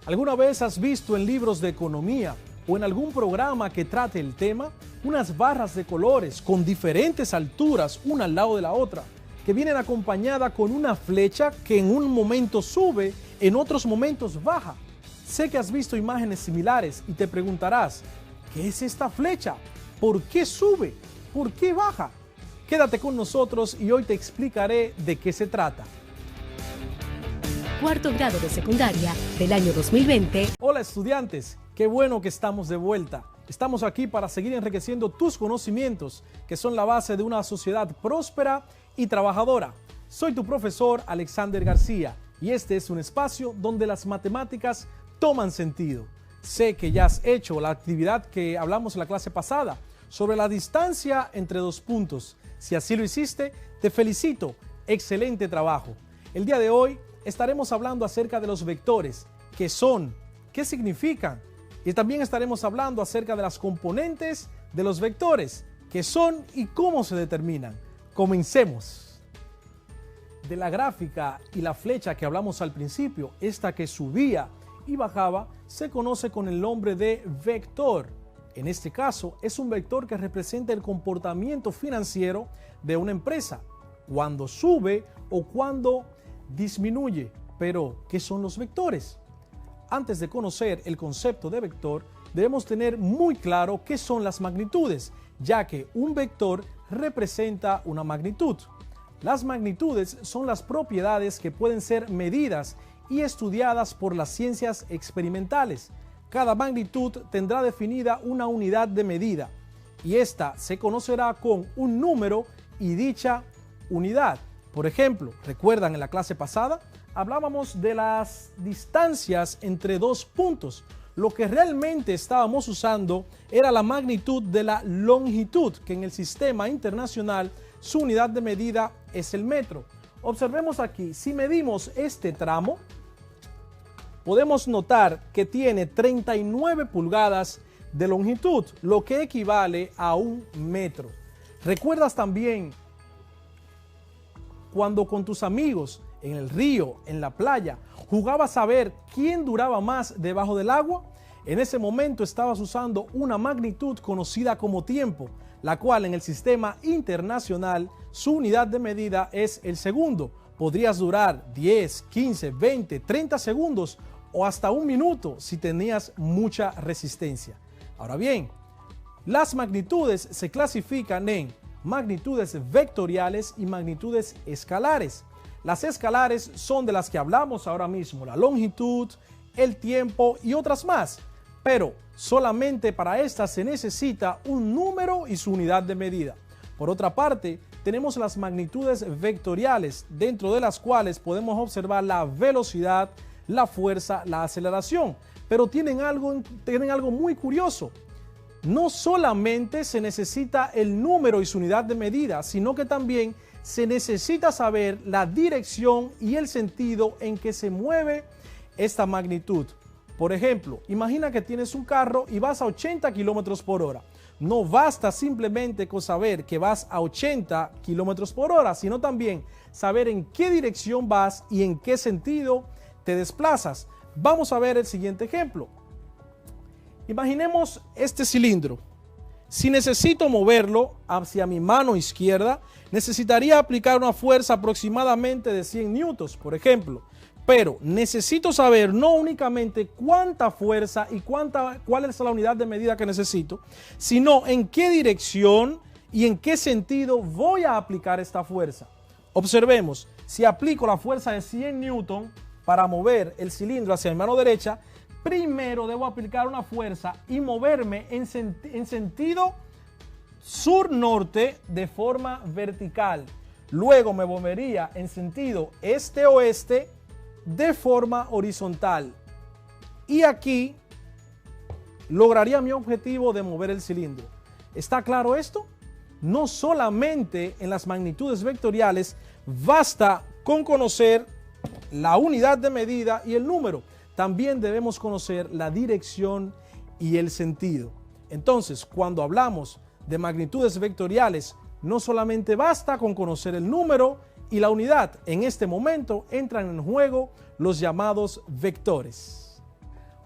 ¿Alguna vez has visto en libros de economía o en algún programa que trate el tema unas barras de colores con diferentes alturas una al lado de la otra, que vienen acompañada con una flecha que en un momento sube, en otros momentos baja? Sé que has visto imágenes similares y te preguntarás, ¿qué es esta flecha? ¿Por qué sube? ¿Por qué baja? Quédate con nosotros y hoy te explicaré de qué se trata. Cuarto grado de secundaria del año 2020. Hola estudiantes, qué bueno que estamos de vuelta. Estamos aquí para seguir enriqueciendo tus conocimientos, que son la base de una sociedad próspera y trabajadora. Soy tu profesor Alexander García y este es un espacio donde las matemáticas toman sentido. Sé que ya has hecho la actividad que hablamos en la clase pasada sobre la distancia entre dos puntos. Si así lo hiciste, te felicito. Excelente trabajo. El día de hoy estaremos hablando acerca de los vectores, qué son, qué significan, y también estaremos hablando acerca de las componentes de los vectores, qué son y cómo se determinan. Comencemos. De la gráfica y la flecha que hablamos al principio, esta que subía y bajaba, se conoce con el nombre de vector. En este caso, es un vector que representa el comportamiento financiero de una empresa, cuando sube o cuando disminuye. Pero, ¿qué son los vectores? Antes de conocer el concepto de vector, debemos tener muy claro qué son las magnitudes, ya que un vector representa una magnitud. Las magnitudes son las propiedades que pueden ser medidas y estudiadas por las ciencias experimentales. Cada magnitud tendrá definida una unidad de medida y esta se conocerá con un número y dicha unidad. Por ejemplo, ¿recuerdan en la clase pasada? Hablábamos de las distancias entre dos puntos. Lo que realmente estábamos usando era la magnitud de la longitud, que en el sistema internacional su unidad de medida es el metro. Observemos aquí, si medimos este tramo, podemos notar que tiene 39 pulgadas de longitud, lo que equivale a 1 metro. ¿Recuerdas también cuando con tus amigos en el río, en la playa, jugabas a ver quién duraba más debajo del agua? En ese momento estabas usando una magnitud conocida como tiempo, la cual en el sistema internacional su unidad de medida es el segundo. Podrías durar 10, 15, 20, 30 segundos o hasta 1 minuto si tenías mucha resistencia. Ahora bien, las magnitudes se clasifican en magnitudes vectoriales y magnitudes escalares. Las escalares son de las que hablamos ahora mismo, la longitud, el tiempo y otras más, pero solamente para estas se necesita un número y su unidad de medida. Por otra parte, tenemos las magnitudes vectoriales, dentro de las cuales podemos observar la velocidad, la fuerza, la aceleración, pero tienen algo muy curioso. No solamente se necesita el número y su unidad de medida, sino que también se necesita saber la dirección y el sentido en que se mueve esta magnitud. Por ejemplo, imagina que tienes un carro y vas a 80 kilómetros por hora. No basta simplemente con saber que vas a 80 kilómetros por hora, sino también saber en qué dirección vas y en qué sentido te desplazas. Vamos a ver el siguiente ejemplo. Imaginemos este cilindro. Si necesito moverlo hacia mi mano izquierda, necesitaría aplicar una fuerza aproximadamente de 100 newtons, por ejemplo. Pero necesito saber no únicamente cuánta fuerza y cuál es la unidad de medida que necesito, sino en qué dirección y en qué sentido voy a aplicar esta fuerza. Observemos, si aplico la fuerza de 100 newtons para mover el cilindro hacia mi mano derecha, primero debo aplicar una fuerza y moverme en sentido sur-norte de forma vertical. Luego me movería en sentido este-oeste de forma horizontal. Y aquí lograría mi objetivo de mover el cilindro. ¿Está claro esto? No solamente en las magnitudes vectoriales basta con conocer la unidad de medida y el número. También debemos conocer la dirección y el sentido. Entonces, cuando hablamos de magnitudes vectoriales, no solamente basta con conocer el número y la unidad. En este momento entran en juego los llamados vectores.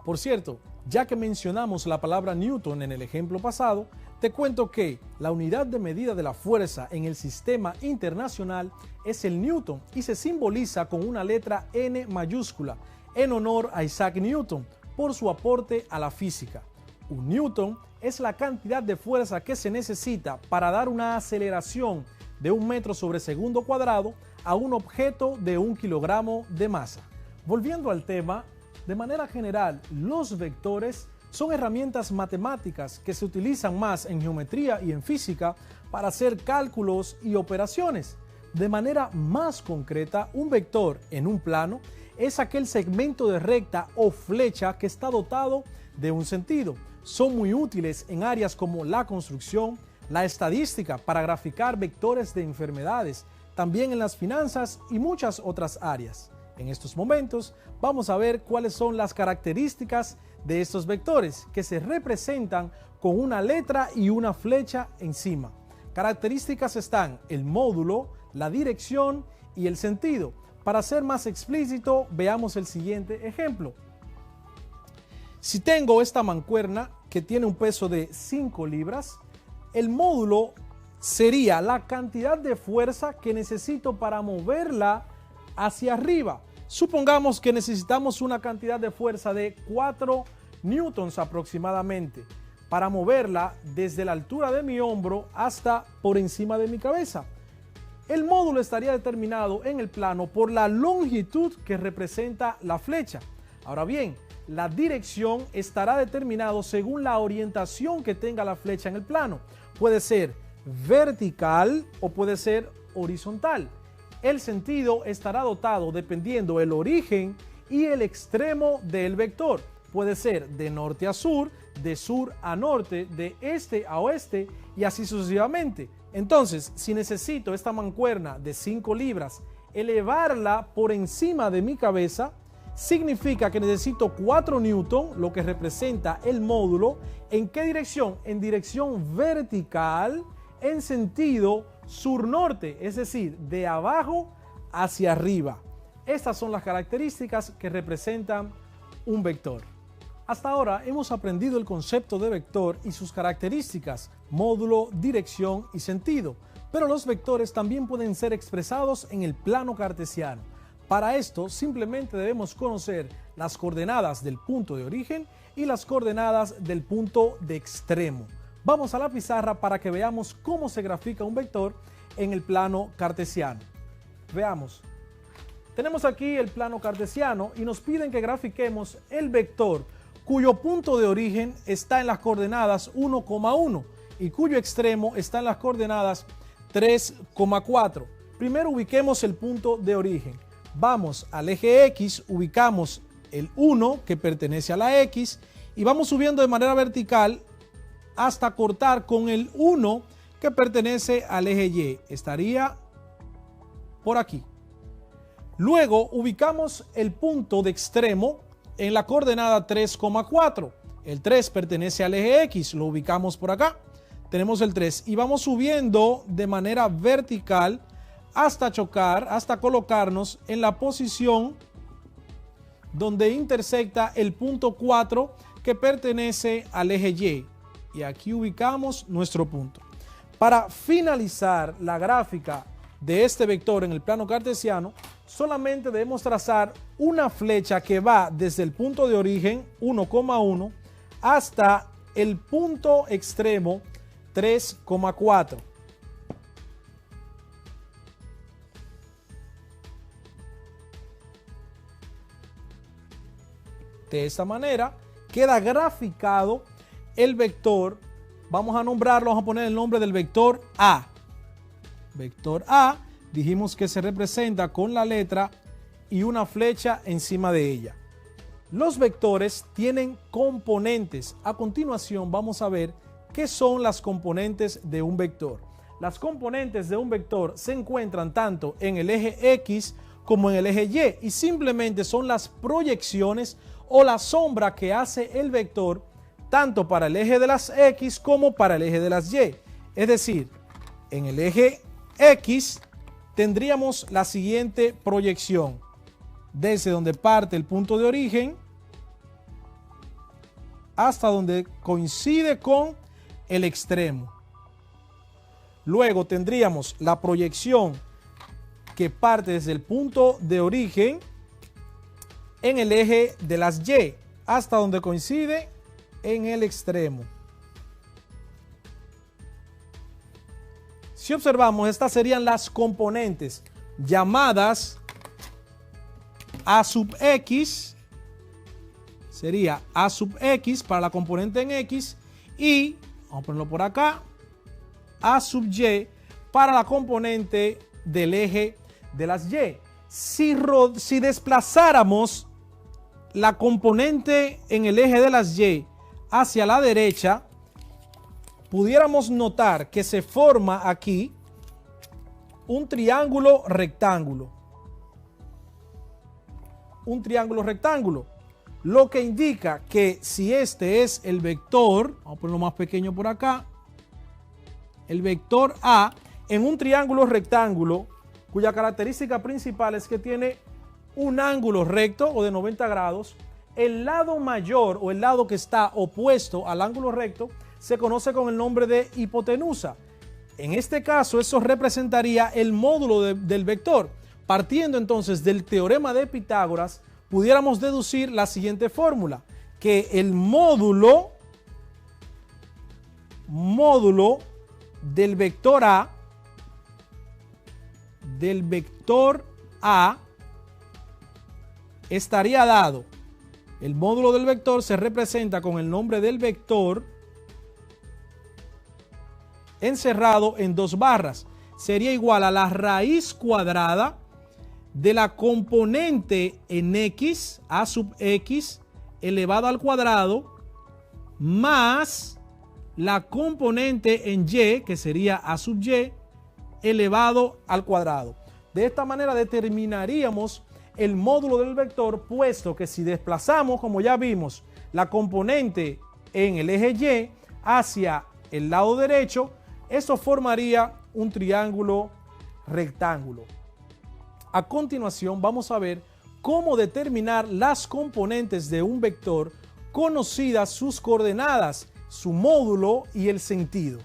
Por cierto, ya que mencionamos la palabra Newton en el ejemplo pasado, te cuento que la unidad de medida de la fuerza en el sistema internacional es el Newton y se simboliza con una letra N mayúscula en honor a Isaac Newton por su aporte a la física. Un Newton es la cantidad de fuerza que se necesita para dar una aceleración de 1 metro sobre segundo cuadrado a un objeto de 1 kilogramo de masa. Volviendo al tema, de manera general, los vectores son herramientas matemáticas que se utilizan más en geometría y en física para hacer cálculos y operaciones. De manera más concreta, un vector en un plano es aquel segmento de recta o flecha que está dotado de un sentido. Son muy útiles en áreas como la construcción, la estadística para graficar vectores de enfermedades, también en las finanzas y muchas otras áreas. En estos momentos vamos a ver cuáles son las características de estos vectores que se representan con una letra y una flecha encima. Características están el módulo, la dirección y el sentido. Para ser más explícito, veamos el siguiente ejemplo. Si tengo esta mancuerna que tiene un peso de 5 libras, el módulo sería la cantidad de fuerza que necesito para moverla hacia arriba. Supongamos que necesitamos una cantidad de fuerza de 4 newtons aproximadamente para moverla desde la altura de mi hombro hasta por encima de mi cabeza. El módulo estaría determinado en el plano por la longitud que representa la flecha. Ahora bien, la dirección estará determinado según la orientación que tenga la flecha en el plano. Puede ser vertical o puede ser horizontal. El sentido estará dotado dependiendo el origen y el extremo del vector. Puede ser de norte a sur, de sur a norte, de este a oeste y así sucesivamente. Entonces, si necesito esta mancuerna de 5 libras, elevarla por encima de mi cabeza, significa que necesito 4 newton, lo que representa el módulo. ¿En qué dirección? En dirección vertical, en sentido sur-norte, es decir, de abajo hacia arriba. Estas son las características que representan un vector. Hasta ahora hemos aprendido el concepto de vector y sus características, módulo, dirección y sentido, pero los vectores también pueden ser expresados en el plano cartesiano. Para esto simplemente debemos conocer las coordenadas del punto de origen y las coordenadas del punto de extremo. Vamos a la pizarra para que veamos cómo se grafica un vector en el plano cartesiano. Veamos. Tenemos aquí el plano cartesiano y nos piden que grafiquemos el vector cuyo punto de origen está en las coordenadas 1,1 y cuyo extremo está en las coordenadas 3,4. Primero ubiquemos el punto de origen. Vamos al eje X, ubicamos el 1 que pertenece a la X y vamos subiendo de manera vertical hasta cortar con el 1 que pertenece al eje Y. Estaría por aquí. Luego ubicamos el punto de extremo en la coordenada 3,4. El 3 pertenece al eje X, lo ubicamos por acá. Tenemos el 3 y vamos subiendo de manera vertical hasta chocar, hasta colocarnos en la posición donde intersecta el punto 4 que pertenece al eje Y. Y aquí ubicamos nuestro punto. Para finalizar la gráfica de este vector en el plano cartesiano, solamente debemos trazar una flecha que va desde el punto de origen 1,1 hasta el punto extremo 3,4. De esta manera queda graficado el vector. Vamos a nombrarlo, vamos a poner el nombre del vector A. Vector A, dijimos que se representa con la letra y una flecha encima de ella. Los vectores tienen componentes. A continuación vamos a ver qué son las componentes de un vector. Las componentes de un vector se encuentran tanto en el eje X como en el eje Y y simplemente son las proyecciones o la sombra que hace el vector tanto para el eje de las X como para el eje de las Y. Es decir, en el eje X tendríamos la siguiente proyección. Desde donde parte el punto de origen, hasta donde coincide con el extremo. Luego tendríamos la proyección que parte desde el punto de origen en el eje de las Y hasta donde coincide en el extremo. Si observamos, estas serían las componentes llamadas A sub X, sería A sub X para la componente en X, y, vamos a ponerlo por acá, A sub Y para la componente del eje de las Y. Si desplazáramos la componente en el eje de las Y hacia la derecha, pudiéramos notar que se forma aquí un triángulo rectángulo. Un triángulo rectángulo. Lo que indica que si este es el vector, vamos a ponerlo más pequeño por acá, el vector A en un triángulo rectángulo cuya característica principal es que tiene un ángulo recto o de 90 grados, el lado mayor o el lado que está opuesto al ángulo recto se conoce con el nombre de hipotenusa. En este caso, eso representaría el módulo del vector. Partiendo entonces del teorema de Pitágoras, pudiéramos deducir la siguiente fórmula, que el módulo del vector A estaría dado. El módulo del vector se representa con el nombre del vector encerrado en dos barras. Sería igual a la raíz cuadrada de la componente en X, A sub X, elevado al cuadrado, más la componente en Y, que sería A sub Y, elevado al cuadrado. De esta manera determinaríamos el módulo del vector, puesto que si desplazamos, como ya vimos, la componente en el eje Y hacia el lado derecho, eso formaría un triángulo rectángulo. A continuación vamos a ver cómo determinar las componentes de un vector conocidas sus coordenadas, su módulo y el sentido.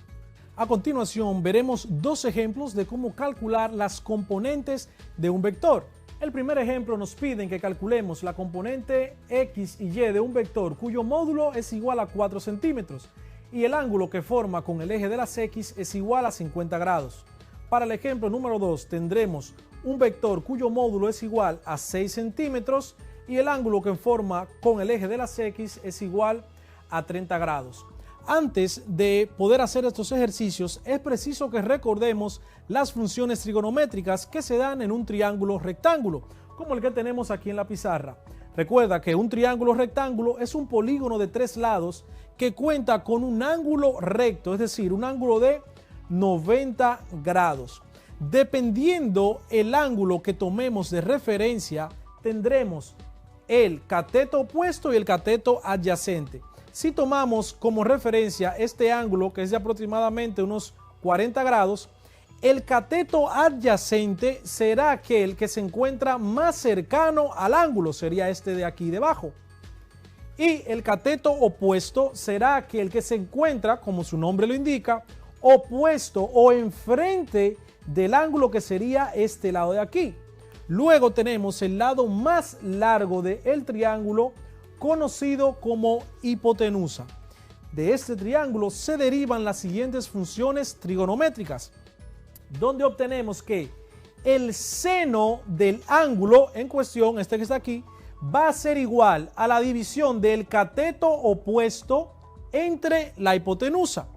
A continuación veremos dos ejemplos de cómo calcular las componentes de un vector. El primer ejemplo nos piden que calculemos la componente X y Y de un vector cuyo módulo es igual a 4 centímetros y el ángulo que forma con el eje de las X es igual a 50 grados. Para el ejemplo número 2 tendremos un vector cuyo módulo es igual a 6 centímetros y el ángulo que forma con el eje de las X es igual a 30 grados. Antes de poder hacer estos ejercicios, es preciso que recordemos las funciones trigonométricas que se dan en un triángulo rectángulo, como el que tenemos aquí en la pizarra. Recuerda que un triángulo rectángulo es un polígono de 3 lados que cuenta con un ángulo recto, es decir, un ángulo de 90 grados. Dependiendo el ángulo que tomemos de referencia, tendremos el cateto opuesto y el cateto adyacente. Si tomamos como referencia este ángulo, que es de aproximadamente unos 40 grados, el cateto adyacente será aquel que se encuentra más cercano al ángulo, sería este de aquí debajo. Y el cateto opuesto será aquel que se encuentra, como su nombre lo indica, opuesto o enfrente del ángulo que sería este lado de aquí. Luego tenemos el lado más largo del triángulo, conocido como hipotenusa. De este triángulo se derivan las siguientes funciones trigonométricas, donde obtenemos que el seno del ángulo en cuestión, este que está aquí, va a ser igual a la división del cateto opuesto entre la hipotenusa.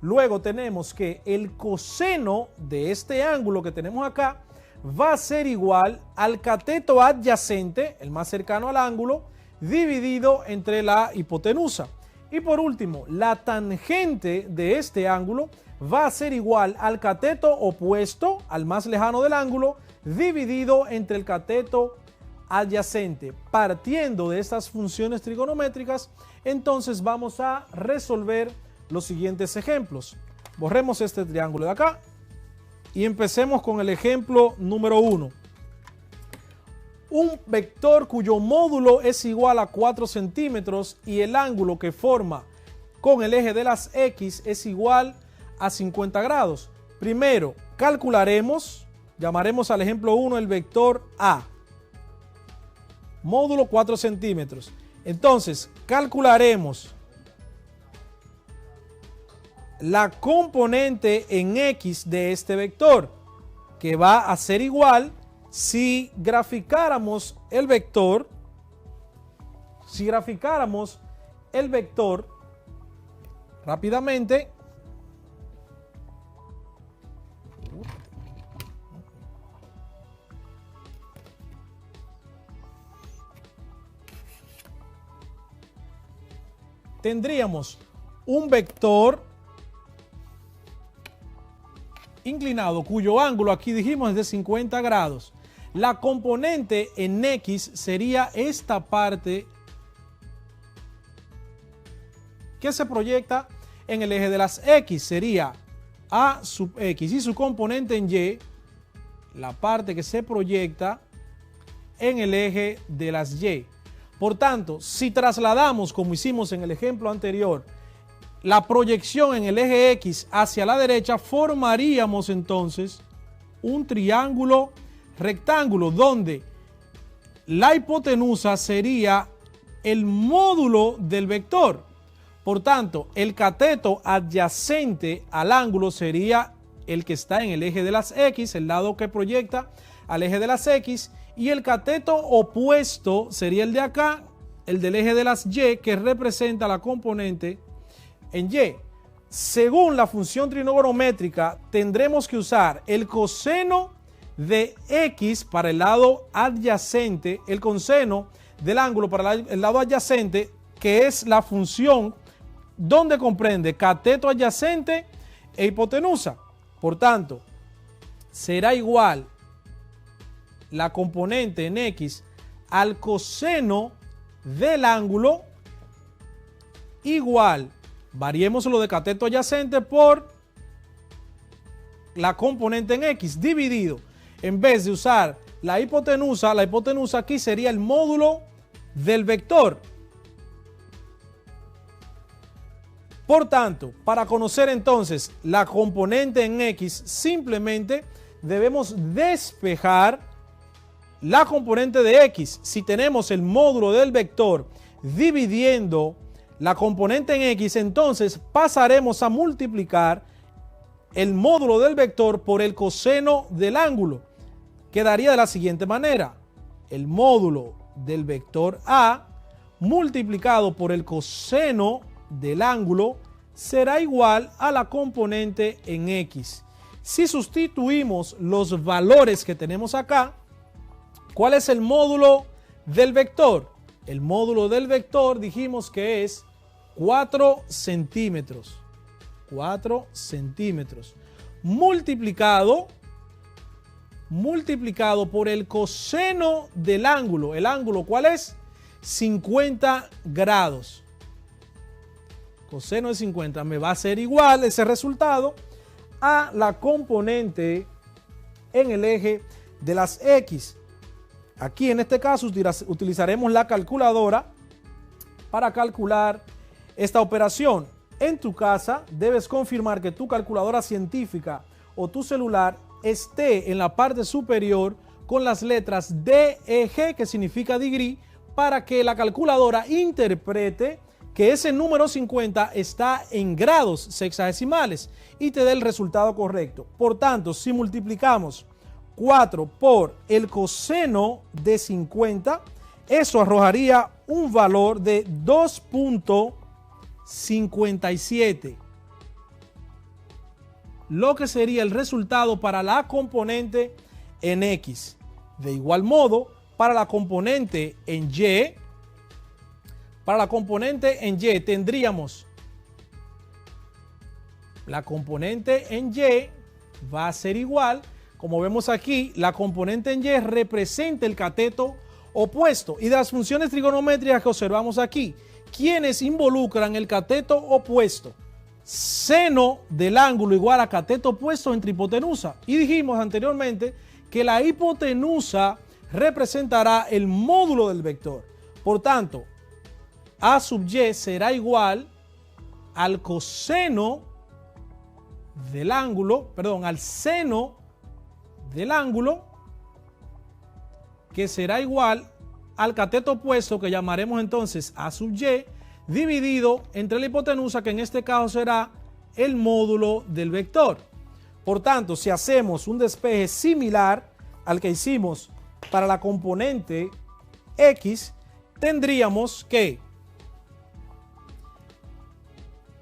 Luego tenemos que el coseno de este ángulo que tenemos acá va a ser igual al cateto adyacente, el más cercano al ángulo, dividido entre la hipotenusa. Y por último, la tangente de este ángulo va a ser igual al cateto opuesto, al más lejano del ángulo, dividido entre el cateto adyacente. Partiendo de estas funciones trigonométricas, entonces vamos a resolver los siguientes ejemplos. Borremos este triángulo de acá y empecemos con el ejemplo número 1. un vector cuyo módulo es igual a 4 centímetros y el ángulo que forma con el eje de las X es igual a 50 grados. Primero, calcularemos, llamaremos al ejemplo 1 el vector A. Módulo 4 centímetros. Entonces, calcularemos la componente en X de este vector, que va a ser igual si graficáramos el vector, rápidamente, tendríamos un vector inclinado cuyo ángulo aquí dijimos es de 50 grados. La componente en X sería esta parte que se proyecta en el eje de las X, sería A sub X, y su componente en Y, la parte que se proyecta en el eje de las Y. Por tanto, si trasladamos, como hicimos en el ejemplo anterior, la proyección en el eje X hacia la derecha, formaríamos entonces un triángulo rectángulo donde la hipotenusa sería el módulo del vector. Por tanto, el cateto adyacente al ángulo sería el que está en el eje de las X, el lado que proyecta al eje de las X, y el cateto opuesto sería el de acá, el del eje de las Y, que representa la componente en Y. Según la función trigonométrica, tendremos que usar el coseno de X para el lado adyacente, el coseno del ángulo para el lado adyacente, que es la función donde comprende cateto adyacente e hipotenusa. Por tanto, será igual la componente en X al coseno del ángulo igual, variemos lo de cateto adyacente por la componente en X dividido, en vez de usar la hipotenusa aquí sería el módulo del vector. Por tanto, para conocer entonces la componente en X, simplemente debemos despejar la componente de X. Si tenemos el módulo del vector dividiendo la componente en X, entonces pasaremos a multiplicar el módulo del vector por el coseno del ángulo. Quedaría de la siguiente manera: el módulo del vector A multiplicado por el coseno del ángulo será igual a la componente en X. Si sustituimos los valores que tenemos acá, ¿cuál es el módulo del vector? El módulo del vector dijimos que es 4 centímetros. 4 centímetros. Multiplicado por el coseno del ángulo. ¿El ángulo cuál es? 50 grados. Coseno de 50 me va a ser igual ese resultado a la componente en el eje de las X. Aquí en este caso utilizaremos la calculadora para calcular esta operación. En tu casa debes confirmar que tu calculadora científica o tu celular esté en la parte superior con las letras DEG, que significa degree, para que la calculadora interprete que ese número 50 está en grados sexagesimales y te dé el resultado correcto. Por tanto, si multiplicamos 4 por el coseno de 50, eso arrojaría un valor de 2.57, lo que sería el resultado para la componente en X. De igual modo, para la componente en Y, tendríamos la componente en Y va a ser igual, como vemos aquí, la componente en Y representa el cateto opuesto. Y de las funciones trigonométricas que observamos aquí, ¿quiénes involucran el cateto opuesto? Seno del ángulo igual a cateto opuesto entre hipotenusa. Y dijimos anteriormente que la hipotenusa representará el módulo del vector. Por tanto, A sub y será igual al coseno del ángulo, perdón, al seno del ángulo, que será igual al cateto opuesto, que llamaremos entonces A sub y, dividido entre la hipotenusa, que en este caso será el módulo del vector. Por tanto, si hacemos un despeje similar al que hicimos para la componente X, tendríamos que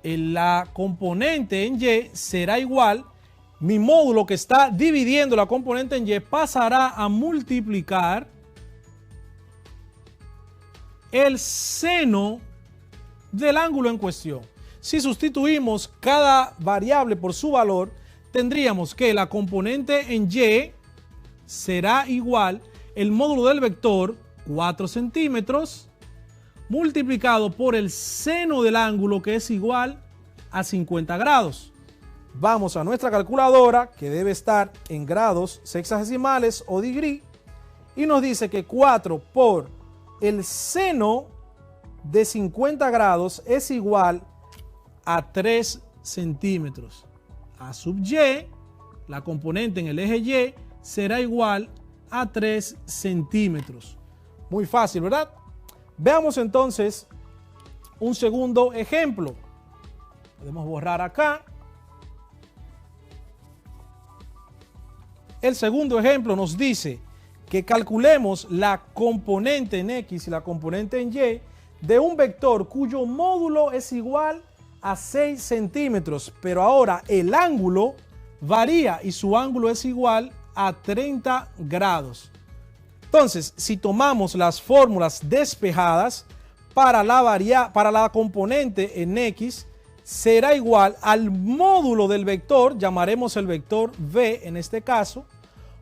la componente en Y será igual, mi módulo que está dividiendo la componente en Y pasará a multiplicar el seno del ángulo en cuestión. Si sustituimos cada variable por su valor, tendríamos que la componente en Y será igual el módulo del vector 4 centímetros multiplicado por el seno del ángulo, que es igual a 50 grados. Vamos a nuestra calculadora, que debe estar en grados sexagesimales o degree, y nos dice que 4 por el seno de 50 grados es igual a 3 centímetros. A sub y, la componente en el eje Y, será igual a 3 centímetros. Muy fácil, ¿verdad? Veamos entonces un segundo ejemplo. Podemos borrar acá. El segundo ejemplo nos dice que calculemos la componente en X y la componente en Y de un vector cuyo módulo es igual a 6 centímetros, pero ahora el ángulo varía y su ángulo es igual a 30 grados. Entonces, si tomamos las fórmulas despejadas para la componente en X, será igual al módulo del vector, llamaremos el vector V en este caso,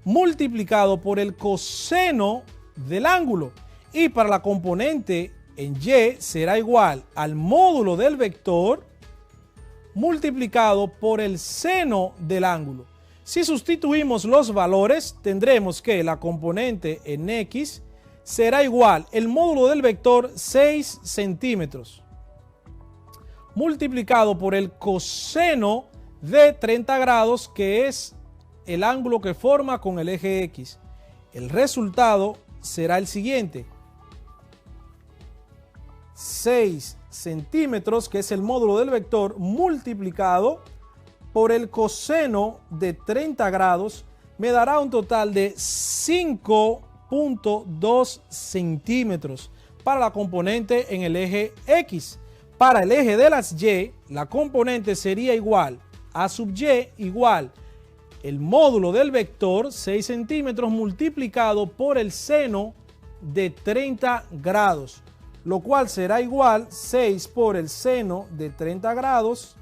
multiplicado por el coseno del ángulo. Y para la componente en Y será igual al módulo del vector multiplicado por el seno del ángulo. Si sustituimos los valores, tendremos que la componente en X será igual el módulo del vector 6 centímetros multiplicado por el coseno de 30 grados, que es el ángulo que forma con el eje X. El resultado será el siguiente: 6 centímetros, que es el módulo del vector, multiplicado por el coseno de 30 grados, me dará un total de 5.2 centímetros para la componente en el eje X. Para el eje de las Y, la componente sería igual a sub Y igual el módulo del vector 6 centímetros multiplicado por el seno de 30 grados, lo cual será igual 6 por el seno de 30 grados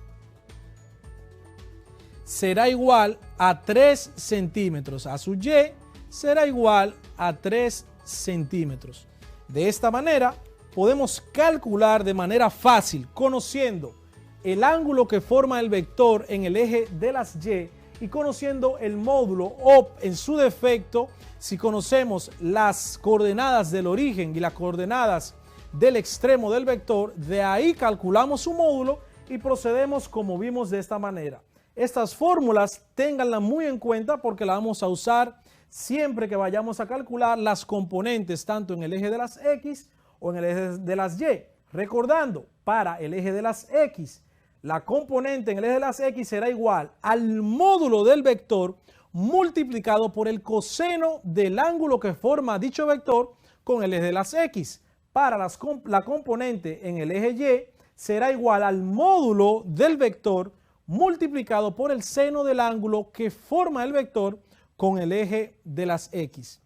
será igual a 3 centímetros. A sub Y será igual a 3 centímetros. De esta manera podemos calcular de manera fácil, conociendo el ángulo que forma el vector en el eje de las Y conociendo el módulo, o en su defecto, si conocemos las coordenadas del origen y las coordenadas del extremo del vector, de ahí calculamos su módulo y procedemos como vimos de esta manera. Estas fórmulas ténganlas muy en cuenta porque las vamos a usar siempre que vayamos a calcular las componentes tanto en el eje de las X o en el eje de las Y. Recordando, para el eje de las X, la componente en el eje de las X será igual al módulo del vector multiplicado por el coseno del ángulo que forma dicho vector con el eje de las X. Para la componente en el eje Y será igual al módulo del vector multiplicado por el seno del ángulo que forma el vector con el eje de las X.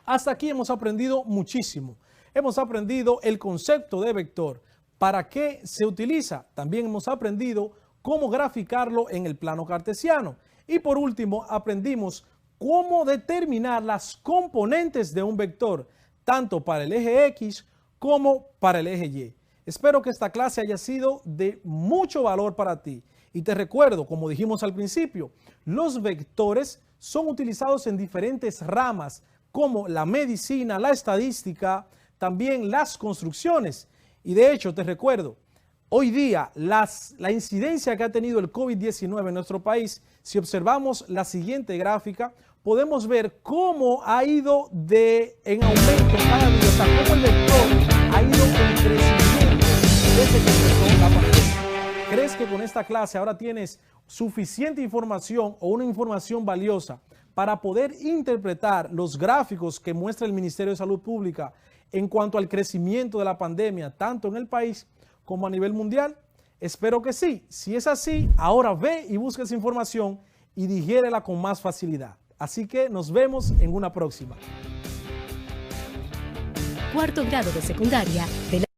Hasta aquí hemos aprendido muchísimo. Hemos aprendido el concepto de vector, para qué se utiliza. También hemos aprendido cómo graficarlo en el plano cartesiano. Y por último, aprendimos cómo determinar las componentes de un vector, tanto para el eje X como para el eje Y. Espero que esta clase haya sido de mucho valor para ti. Y te recuerdo, como dijimos al principio, los vectores son utilizados en diferentes ramas como la medicina, la estadística, también las construcciones. Y de hecho, te recuerdo, hoy día la incidencia que ha tenido el COVID-19 en nuestro país, si observamos la siguiente gráfica, podemos ver cómo ha ido en aumento cada día, o sea, cómo el vector ha ido en crecimiento desde que empezó la pandemia. ¿Crees que con esta clase ahora tienes suficiente información o una información valiosa para poder interpretar los gráficos que muestra el Ministerio de Salud Pública en cuanto al crecimiento de la pandemia, tanto en el país como a nivel mundial? Espero que sí. Si es así, ahora ve y busca esa información y digiérela con más facilidad. Así que nos vemos en una próxima. Cuarto grado de secundaria de la